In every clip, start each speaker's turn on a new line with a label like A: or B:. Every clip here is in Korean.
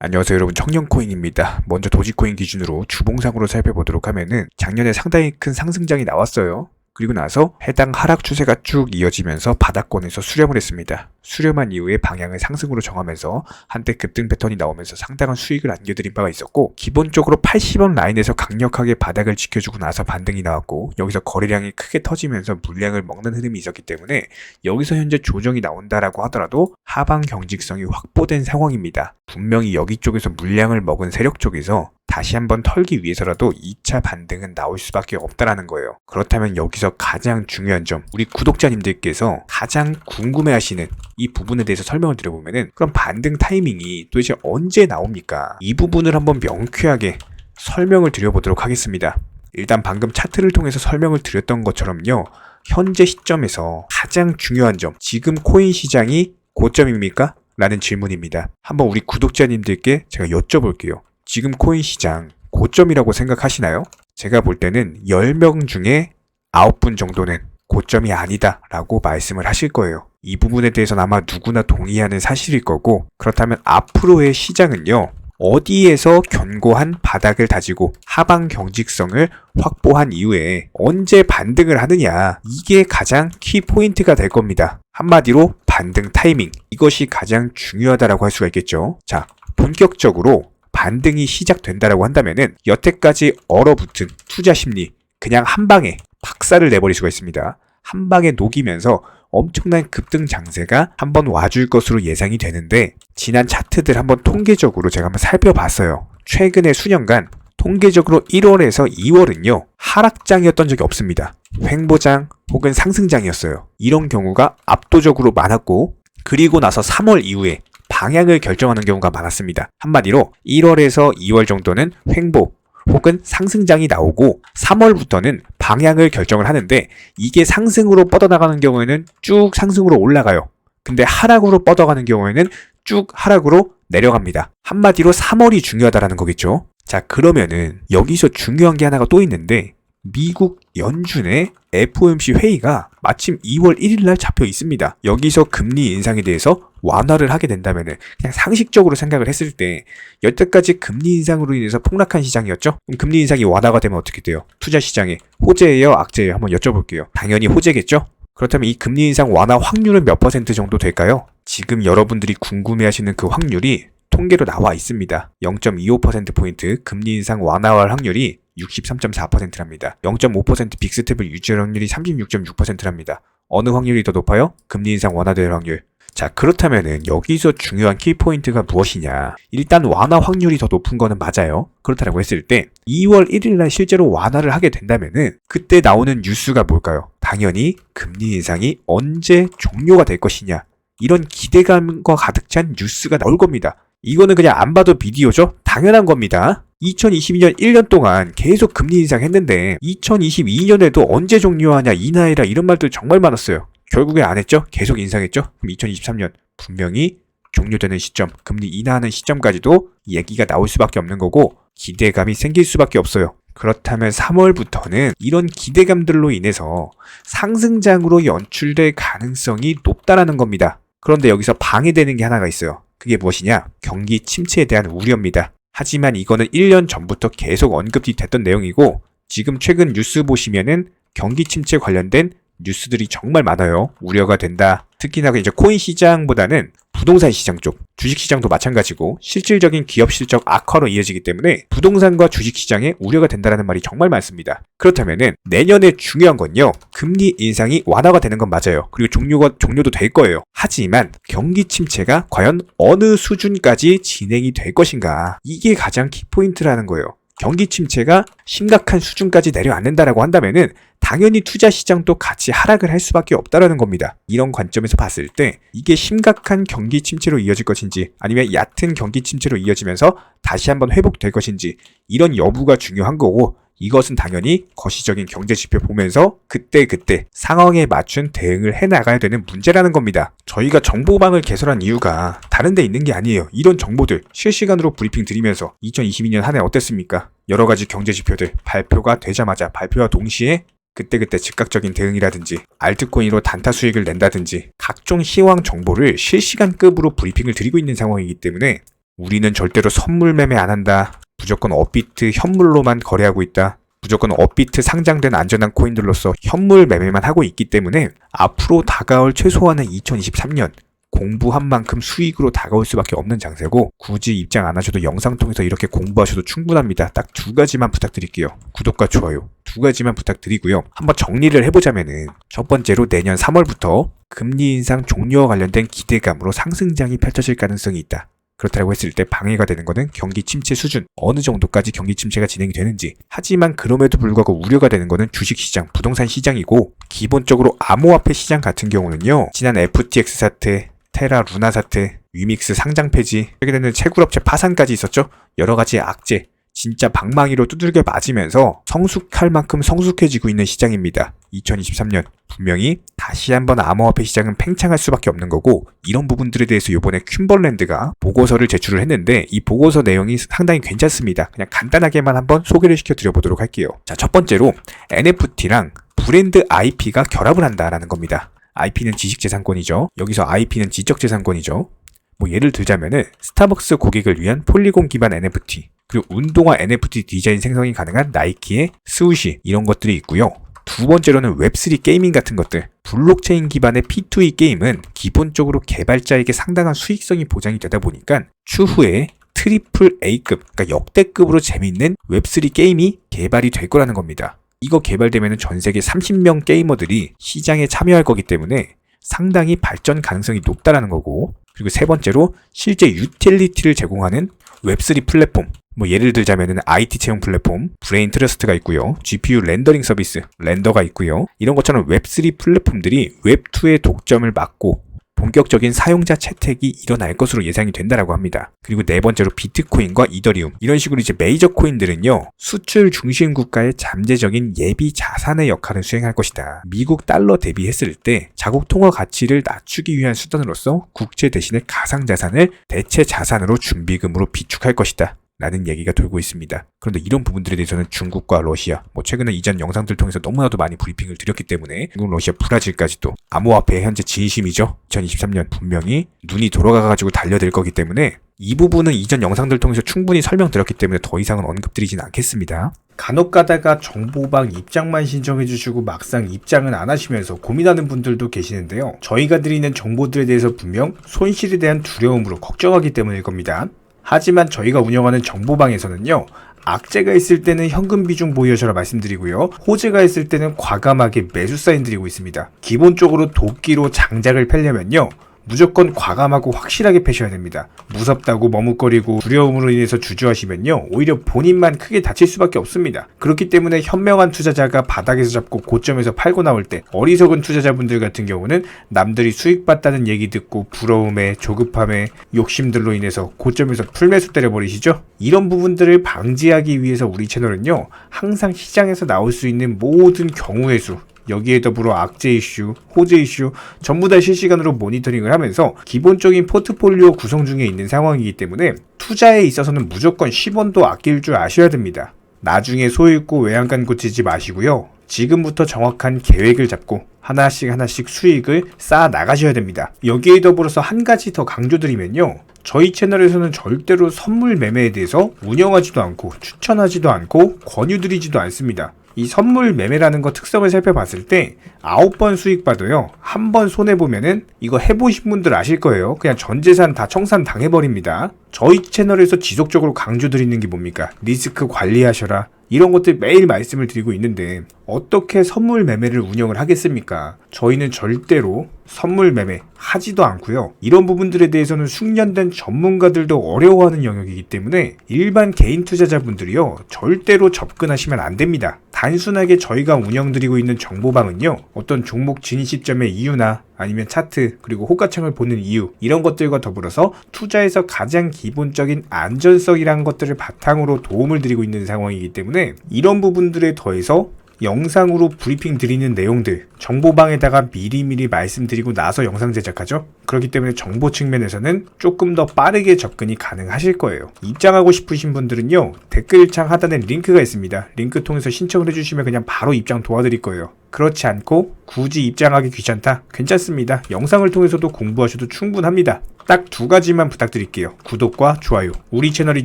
A: 안녕하세요 여러분, 청년코인입니다. 먼저 도지코인 기준으로 주봉상으로 살펴보도록 하면은 작년에 상당히 큰 상승장이 나왔어요. 그리고 나서 해당 하락 추세가 쭉 이어지면서 바닥권에서 수렴을 했습니다. 수렴한 이후에 방향을 상승으로 정하면서 한때 급등 패턴이 나오면서 상당한 수익을 안겨드린 바가 있었고, 기본적으로 80원 라인에서 강력하게 바닥을 지켜주고 나서 반등이 나왔고, 여기서 거래량이 크게 터지면서 물량을 먹는 흐름이 있었기 때문에 여기서 현재 조정이 나온다라고 하더라도 하방 경직성이 확보된 상황입니다. 분명히 여기 쪽에서 물량을 먹은 세력 쪽에서 다시 한번 털기 위해서라도 2차 반등은 나올 수밖에 없다라는 거예요. 그렇다면 여기서 가장 중요한 점, 우리 구독자님들께서 가장 궁금해하시는 이 부분에 대해서 설명을 드려보면은, 그럼 반등 타이밍이 도대체 언제 나옵니까? 이 부분을 한번 명쾌하게 설명을 드려보도록 하겠습니다. 일단 방금 차트를 통해서 설명을 드렸던 것처럼요, 현재 시점에서 가장 중요한 점, 지금 코인 시장이 고점입니까? 라는 질문입니다. 한번 우리 구독자님들께 제가 여쭤볼게요. 지금 코인 시장 고점이라고 생각하시나요? 제가 볼 때는 10명 중에 9분 정도는 고점이 아니다 라고 말씀을 하실 거예요. 이 부분에 대해서는 아마 누구나 동의하는 사실일 거고, 그렇다면 앞으로의 시장은요, 어디에서 견고한 바닥을 다지고 하방 경직성을 확보한 이후에 언제 반등을 하느냐, 이게 가장 키포인트가 될 겁니다. 한마디로 반등 타이밍, 이것이 가장 중요하다라고 할 수가 있겠죠. 자, 본격적으로 반등이 시작된다라고 한다면은 여태까지 얼어붙은 투자 심리 그냥 한 방에 박살을 내버릴 수가 있습니다. 한 방에 녹이면서 엄청난 급등 장세가 한번 와줄 것으로 예상이 되는데, 지난 차트들 한번 통계적으로 제가 한번 살펴봤어요. 최근에 수년간 통계적으로 1월에서 2월은요 하락장이었던 적이 없습니다. 횡보장 혹은 상승장이었어요. 이런 경우가 압도적으로 많았고, 그리고 나서 3월 이후에 방향을 결정하는 경우가 많았습니다. 한마디로 1월에서 2월 정도는 횡보 혹은 상승장이 나오고 3월부터는 방향을 결정을 하는데, 이게 상승으로 뻗어나가는 경우에는 쭉 상승으로 올라가요. 근데 하락으로 뻗어가는 경우에는 쭉 하락으로 내려갑니다. 한마디로 3월이 중요하다라는 거겠죠. 자, 그러면은 여기서 중요한 게 하나가 또 있는데, 미국 연준의 FOMC 회의가 마침 2월 1일 날 잡혀 있습니다. 여기서 금리 인상에 대해서 완화를 하게 된다면은, 그냥 상식적으로 생각을 했을 때 여태까지 금리 인상으로 인해서 폭락한 시장이었죠? 그럼 금리 인상이 완화가 되면 어떻게 돼요? 투자 시장에 호재예요, 악재예요? 한번 여쭤볼게요. 당연히 호재겠죠? 그렇다면 이 금리 인상 완화 확률은 몇 퍼센트 정도 될까요? 지금 여러분들이 궁금해하시는 그 확률이 통계로 나와 있습니다. 0.25%포인트 금리 인상 완화할 확률이 63.4%랍니다. 0.5% 빅스텝을 유지할 확률이 36.6%랍니다. 어느 확률이 더 높아요? 금리 인상 완화될 확률. 자, 그렇다면은 여기서 중요한 키포인트가 무엇이냐? 일단 완화 확률이 더 높은 거는 맞아요. 그렇다고 했을 때 2월 1일 날 실제로 완화를 하게 된다면은 그때 나오는 뉴스가 뭘까요? 당연히 금리 인상이 언제 종료가 될 것이냐, 이런 기대감과 가득 찬 뉴스가 나올 겁니다. 이거는 그냥 안 봐도 비디오죠? 당연한 겁니다. 2022년 1년 동안 계속 금리 인상했는데 2022년에도 언제 종료하냐, 인하해라, 이런 말들 정말 많았어요. 결국에 안 했죠? 계속 인상했죠? 그럼 2023년 분명히 종료되는 시점, 금리 인하하는 시점까지도 얘기가 나올 수밖에 없는 거고, 기대감이 생길 수밖에 없어요. 그렇다면 3월부터는 이런 기대감들로 인해서 상승장으로 연출될 가능성이 높다라는 겁니다. 그런데 여기서 방해되는 게 하나가 있어요. 그게 무엇이냐? 경기 침체에 대한 우려입니다. 하지만 이거는 1년 전부터 계속 언급이 됐던 내용이고, 지금 최근 뉴스 보시면은 경기 침체 관련된 뉴스들이 정말 많아요. 우려가 된다. 특히나 이제 코인 시장보다는 부동산 시장 쪽, 주식 시장도 마찬가지고 실질적인 기업 실적 악화로 이어지기 때문에 부동산과 주식 시장에 우려가 된다는 말이 정말 많습니다. 그렇다면은 내년에 중요한 건요, 금리 인상이 완화가 되는 건 맞아요. 그리고 종료도 될 거예요. 하지만 경기 침체가 과연 어느 수준까지 진행이 될 것인가, 이게 가장 키포인트라는 거예요. 경기 침체가 심각한 수준까지 내려앉는다라고 한다면은 당연히 투자 시장도 같이 하락을 할 수밖에 없다라는 겁니다. 이런 관점에서 봤을 때 이게 심각한 경기 침체로 이어질 것인지, 아니면 얕은 경기 침체로 이어지면서 다시 한번 회복될 것인지, 이런 여부가 중요한 거고, 이것은 당연히 거시적인 경제 지표 보면서 그때그때 상황에 맞춘 대응을 해나가야 되는 문제라는 겁니다. 저희가 정보방을 개설한 이유가 다른 데 있는 게 아니에요. 이런 정보들 실시간으로 브리핑 드리면서 2022년 한 해 어땠습니까? 여러 가지 경제 지표들 발표가 되자마자 발표와 동시에 그때그때 즉각적인 대응이라든지 알트코인으로 단타 수익을 낸다든지 각종 시황 정보를 실시간급으로 브리핑을 드리고 있는 상황이기 때문에 우리는 절대로 선물 매매 안 한다. 무조건 업비트 현물로만 거래하고 있다. 무조건 업비트 상장된 안전한 코인들로서 현물 매매만 하고 있기 때문에 앞으로 다가올 최소한은 2023년 공부한 만큼 수익으로 다가올 수밖에 없는 장세고, 굳이 입장 안 하셔도 영상 통해서 이렇게 공부하셔도 충분합니다. 딱 두 가지만 부탁드릴게요. 구독과 좋아요 두 가지만 부탁드리고요. 한번 정리를 해보자면은, 첫 번째로 내년 3월부터 금리 인상 종료와 관련된 기대감으로 상승장이 펼쳐질 가능성이 있다. 그렇다고 했을 때 방해가 되는 것은 경기 침체 수준, 어느 정도까지 경기 침체가 진행이 되는지. 하지만 그럼에도 불구하고 우려가 되는 것은 주식시장, 부동산 시장이고, 기본적으로 암호화폐 시장 같은 경우는요, 지난 FTX 사태, 테라 루나 사태, 위믹스 상장 폐지, 최근에는 채굴업체 파산까지 있었죠. 여러가지 악재, 진짜 방망이로 두들겨 맞으면서 성숙할 만큼 성숙해지고 있는 시장입니다. 2023년 분명히 다시 한번 암호화폐 시장은 팽창할 수밖에 없는 거고, 이런 부분들에 대해서 이번에 퀸벌랜드가 보고서를 제출을 했는데, 이 보고서 내용이 상당히 괜찮습니다. 그냥 간단하게만 한번 소개를 시켜드려보도록 할게요. 자, 첫 번째로 NFT랑 브랜드 IP가 결합을 한다라는 겁니다. IP는 지식재산권이죠. 여기서 IP는 지적재산권이죠. 뭐 예를 들자면은 스타벅스 고객을 위한 폴리곤 기반 NFT, 그리고 운동화 NFT 디자인 생성이 가능한 나이키의 스우시, 이런 것들이 있고요. 두 번째로는 웹3 게이밍 같은 것들. 블록체인 기반의 P2E 게임은 기본적으로 개발자에게 상당한 수익성이 보장이 되다 보니까 추후에 트리플 A급, 그러니까 역대급으로 재미있는 웹3 게임이 개발이 될 거라는 겁니다. 이거 개발되면 전 세계 30명 게이머들이 시장에 참여할 거기 때문에 상당히 발전 가능성이 높다라는 거고, 그리고 세 번째로 실제 유틸리티를 제공하는 웹3 플랫폼, 뭐 예를 들자면은 IT 채용 플랫폼 브레인 트러스트가 있고요. GPU 렌더링 서비스 렌더가 있고요. 이런 것처럼 웹3 플랫폼들이 웹2의 독점을 막고 본격적인 사용자 채택이 일어날 것으로 예상이 된다라고 합니다. 그리고 네 번째로 비트코인과 이더리움, 이런 식으로 이제 메이저 코인들은요, 수출 중심 국가의 잠재적인 예비 자산의 역할을 수행할 것이다. 미국 달러 대비했을 때 자국 통화 가치를 낮추기 위한 수단으로서 국채 대신에 가상 자산을 대체 자산으로 준비금으로 비축할 것이다 라는 얘기가 돌고 있습니다. 그런데 이런 부분들에 대해서는 중국과 러시아, 뭐 최근에 이전 영상들 통해서 너무나도 많이 브리핑을 드렸기 때문에 중국, 러시아, 브라질까지도 암호화폐의 현재 진심이죠. 2023년 분명히 눈이 돌아가가지고 달려들 거기 때문에 이 부분은 이전 영상들 통해서 충분히 설명드렸기 때문에 더 이상은 언급드리진 않겠습니다. 간혹 가다가 정보방 입장만 신청해주시고 막상 입장은 안 하시면서 고민하는 분들도 계시는데요. 저희가 드리는 정보들에 대해서 분명 손실에 대한 두려움으로 걱정하기 때문일 겁니다. 하지만 저희가 운영하는 정보방에서는요, 악재가 있을 때는 현금 비중 보유하셔라 말씀드리고요, 호재가 있을 때는 과감하게 매수 사인 드리고 있습니다. 기본적으로 도끼로 장작을 펴려면요, 무조건 과감하고 확실하게 패셔야 됩니다. 무섭다고 머뭇거리고 두려움으로 인해서 주저하시면요, 오히려 본인만 크게 다칠 수밖에 없습니다. 그렇기 때문에 현명한 투자자가 바닥에서 잡고 고점에서 팔고 나올 때, 어리석은 투자자분들 같은 경우는 남들이 수익 봤다는 얘기 듣고 부러움에, 조급함에, 욕심들로 인해서 고점에서 풀매수 때려버리시죠? 이런 부분들을 방지하기 위해서 우리 채널은요, 항상 시장에서 나올 수 있는 모든 경우의 수, 여기에 더불어 악재 이슈, 호재 이슈 전부 다 실시간으로 모니터링을 하면서 기본적인 포트폴리오 구성 중에 있는 상황이기 때문에 투자에 있어서는 무조건 10원도 아낄 줄 아셔야 됩니다. 나중에 소 잃고 외양간 고치지 마시고요. 지금부터 정확한 계획을 잡고 하나씩 수익을 쌓아 나가셔야 됩니다. 여기에 더불어서 한 가지 더 강조드리면요, 저희 채널에서는 절대로 선물 매매에 대해서 운영하지도 않고 추천하지도 않고 권유드리지도 않습니다. 이 선물 매매라는 거 특성을 살펴봤을 때 9번 수익 봐도요, 한 번 손해보면은 이거 해보신 분들 아실 거예요. 그냥 전 재산 다 청산 당해버립니다. 저희 채널에서 지속적으로 강조드리는 게 뭡니까? 리스크 관리하셔라. 이런 것들 매일 말씀을 드리고 있는데 어떻게 선물 매매를 운영을 하겠습니까? 저희는 절대로 선물 매매 하지도 않고요. 이런 부분들에 대해서는 숙련된 전문가들도 어려워하는 영역이기 때문에 일반 개인 투자자분들이요, 절대로 접근하시면 안 됩니다. 단순하게 저희가 운영드리고 있는 정보방은요, 어떤 종목 진입 시점의 이유나 아니면 차트, 그리고 호가창을 보는 이유, 이런 것들과 더불어서 투자에서 가장 기본적인 안전성이라는 것들을 바탕으로 도움을 드리고 있는 상황이기 때문에 이런 부분들에 더해서 영상으로 브리핑 드리는 내용들, 정보방에다가 미리미리 말씀드리고 나서 영상 제작하죠. 그렇기 때문에 정보 측면에서는 조금 더 빠르게 접근이 가능하실 거예요. 입장하고 싶으신 분들은요, 댓글창 하단에 링크가 있습니다. 링크 통해서 신청을 해주시면 그냥 바로 입장 도와드릴 거예요. 그렇지 않고 굳이 입장하기 귀찮다. 괜찮습니다. 영상을 통해서도 공부하셔도 충분합니다. 딱 두 가지만 부탁드릴게요. 구독과 좋아요. 우리 채널이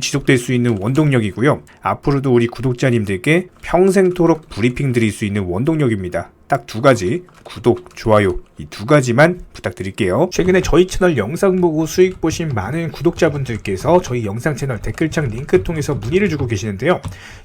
A: 지속될 수 있는 원동력이고요. 앞으로도 우리 구독자님들께 평생토록 브리핑 드릴 수 있는 원동력입니다. 딱 두 가지, 구독, 좋아요, 이 두 가지만 부탁드릴게요. 최근에 저희 채널 영상 보고 수익 보신 많은 구독자분들께서 저희 영상 채널 댓글창 링크 통해서 문의를 주고 계시는데요.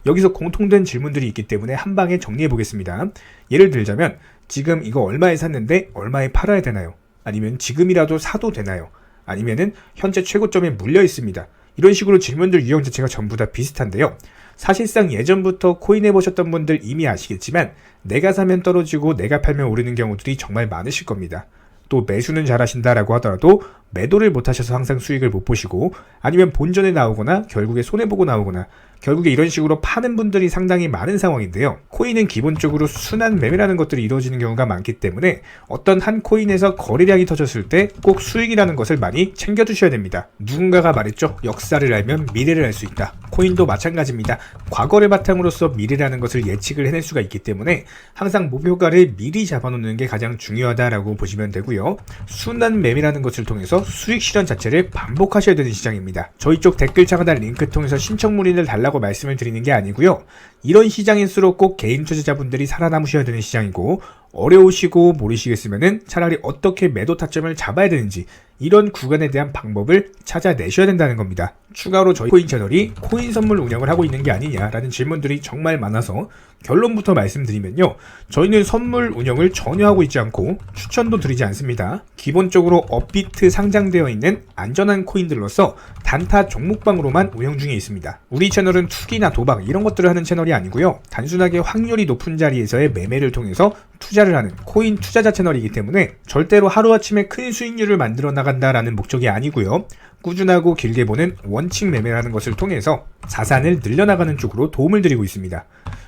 A: 여기서 공통된 질문들이 있기 때문에 한 방에 정리해 보겠습니다. 예를 들자면 지금 이거 얼마에 샀는데 얼마에 팔아야 되나요? 아니면 지금이라도 사도 되나요? 아니면은 현재 최고점에 물려 있습니다. 이런 식으로 질문들 유형 자체가 전부 다 비슷한데요. 사실상 예전부터 코인 해보셨던 분들 이미 아시겠지만 내가 사면 떨어지고 내가 팔면 오르는 경우들이 정말 많으실 겁니다. 또 매수는 잘하신다라고 하더라도 매도를 못하셔서 항상 수익을 못 보시고 아니면 본전에 나오거나 결국에 손해보고 나오거나 결국에 이런 식으로 파는 분들이 상당히 많은 상황인데요. 코인은 기본적으로 순환 매매라는 것들이 이루어지는 경우가 많기 때문에 어떤 한 코인에서 거래량이 터졌을 때 꼭 수익이라는 것을 많이 챙겨두셔야 됩니다. 누군가가 말했죠. 역사를 알면 미래를 알 수 있다. 코인도 마찬가지입니다. 과거를 바탕으로서 미래라는 것을 예측을 해낼 수가 있기 때문에 항상 목표가를 미리 잡아놓는 게 가장 중요하다라고 보시면 되고요. 순환 매매라는 것을 통해서 수익 실현 자체를 반복하셔야 되는 시장입니다. 저희 쪽 댓글창 하단 링크 통해서 신청 문의를 달라고 말씀을 드리는 게 아니고요. 이런 시장일수록 꼭 개인 투자자분들이 살아남으셔야 되는 시장이고 어려우시고 모르시겠으면은 차라리 어떻게 매도 타점을 잡아야 되는지 이런 구간에 대한 방법을 찾아내셔야 된다는 겁니다. 추가로 저희 코인 채널이 코인 선물 운영을 하고 있는 게 아니냐라는 질문들이 정말 많아서 결론부터 말씀드리면요. 저희는 선물 운영을 전혀 하고 있지 않고 추천도 드리지 않습니다. 기본적으로 업비트 상장되어 있는 안전한 코인들로서 단타 종목방으로만 운영 중에 있습니다. 우리 채널은 투기나 도박 이런 것들을 하는 채널이 아니고요. 단순하게 확률이 높은 자리에서의 매매를 통해서 투자를 하는 코인 투자자 채널이기 때문에 절대로 하루아침에 큰 수익률을 만들어 나간다라는 목적이 아니고요. 꾸준하고 길게 보는 원칙 매매라는 것을 통해서 자산을 늘려나가는 쪽으로 도움을 드리고 있습니다.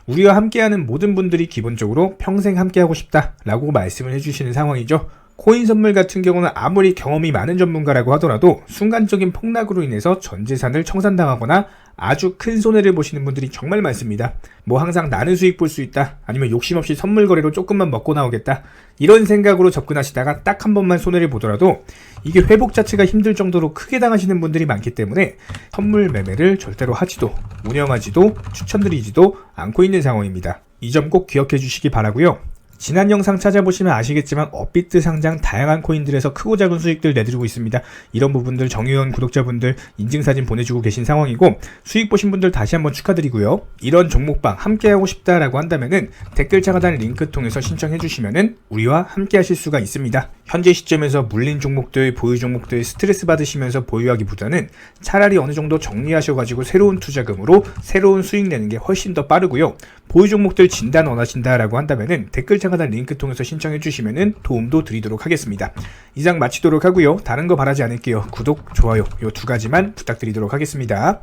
A: 우리와 함께하는 모든 분들이 기본적으로 평생 함께하고 싶다라고 말씀을 해주시는 상황이죠. 코인 선물 같은 경우는 아무리 경험이 많은 전문가라고 하더라도 순간적인 폭락으로 인해서 전 재산을 청산당하거나 아주 큰 손해를 보시는 분들이 정말 많습니다. 뭐 항상 나는 수익 볼 수 있다, 아니면 욕심 없이 선물 거래로 조금만 먹고 나오겠다, 이런 생각으로 접근하시다가 딱 한 번만 손해를 보더라도 이게 회복 자체가 힘들 정도로 크게 당하시는 분들이 많기 때문에 선물 매매를 절대로 하지도 운영하지도 추천드리지도 않고 있는 상황입니다. 이 점 꼭 기억해 주시기 바라고요. 지난 영상 찾아보시면 아시겠지만 업비트 상장 다양한 코인들에서 크고 작은 수익들 내드리고 있습니다. 이런 부분들 정의원 구독자분들 인증사진 보내주고 계신 상황이고 수익 보신 분들 다시 한번 축하드리고요. 이런 종목방 함께하고 싶다라고 한다면은 댓글창 하단 링크 통해서 신청해 주시면은 우리와 함께 하실 수가 있습니다. 현재 시점에서 물린 종목들, 보유 종목들 스트레스 받으시면서 보유하기보다는 차라리 어느 정도 정리하셔가지고 새로운 투자금으로 새로운 수익 내는 게 훨씬 더 빠르고요. 보유 종목들 진단 원하신다라고 한다면은 댓글창 하단 링크 통해서 신청해 주시면은 도움도 드리도록 하겠습니다. 이상 마치도록 하고요. 다른 거 바라지 않을게요. 구독, 좋아요 요 두 가지만 부탁드리도록 하겠습니다.